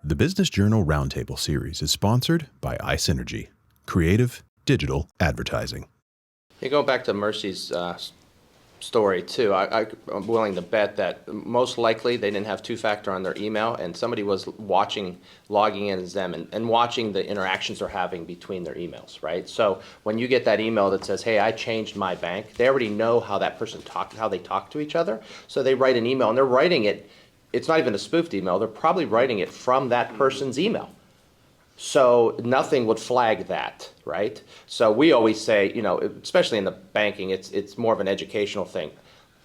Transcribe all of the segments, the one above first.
The Business Journal Roundtable Series is sponsored by iSynergy, creative digital advertising. Hey, going back to Mercy's story too, I'm willing to bet that most likely they didn't have two-factor on their email, and somebody was logging in as them and watching the interactions they're having between their emails, right? So when you get that email that says, hey, I changed my bank, they already know how that person how they talk to each other. So they write an email, and they're writing it, it's not even a spoofed email, they're probably writing it from that person's email. So nothing would flag that, right? So we always say, especially in the banking, it's more of an educational thing.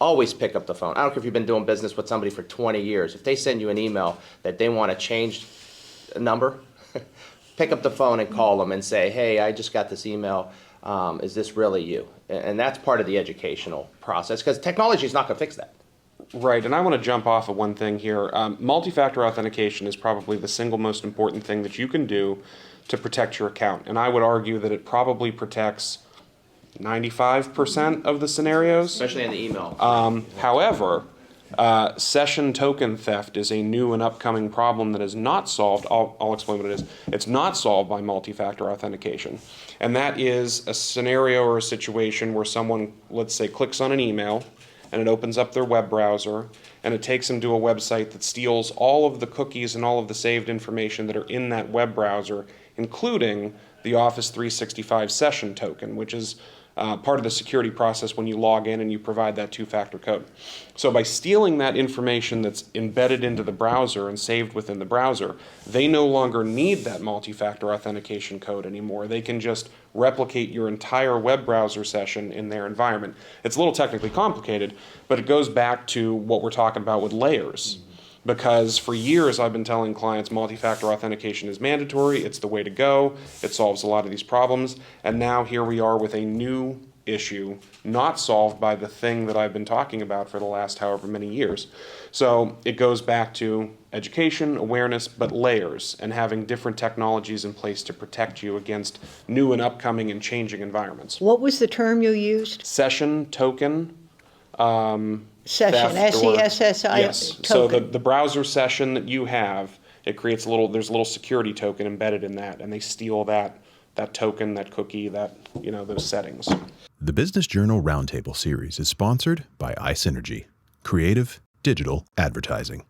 Always pick up the phone. I don't care if you've been doing business with somebody for 20 years. If they send you an email that they want to change a number, pick up the phone and call them and say, hey, I just got this email. Is this really you? And that's part of the educational process, because technology is not going to fix that. Right, and I want to jump off of one thing here. Multi-factor authentication is probably the single most important thing that you can do to protect your account. And I would argue that it probably protects 95% of the scenarios. Especially in the email. However, session token theft is a new and upcoming problem that is not solved. I'll explain what it is. It's not solved by multi-factor authentication. And that is a scenario or a situation where someone, let's say, clicks on an email, and it opens up their web browser, and it takes them to a website that steals all of the cookies and all of the saved information that are in that web browser, including the Office 365 session token, which is part of the security process when you log in and you provide that two-factor code. So by stealing that information that's embedded into the browser and saved within the browser, they no longer need that multi-factor authentication code anymore. They can just replicate your entire web browser session in their environment. It's a little technically complicated, but it goes back to what we're talking about with layers. Because for years I've been telling clients multi-factor authentication is mandatory, it's the way to go, it solves a lot of these problems, and now here we are with a new issue not solved by the thing that I've been talking about for the last however many years. So it goes back to education, awareness, but layers, and having different technologies in place to protect you against new and upcoming and changing environments. What was the term you used? Session token. Session, S-E-S-S-I. Yes. Token. So the browser session that you have, it creates there's a little security token embedded in that, and they steal that token, that cookie, those settings. The Business Journal Roundtable Series is sponsored by iSynergy, creative digital advertising.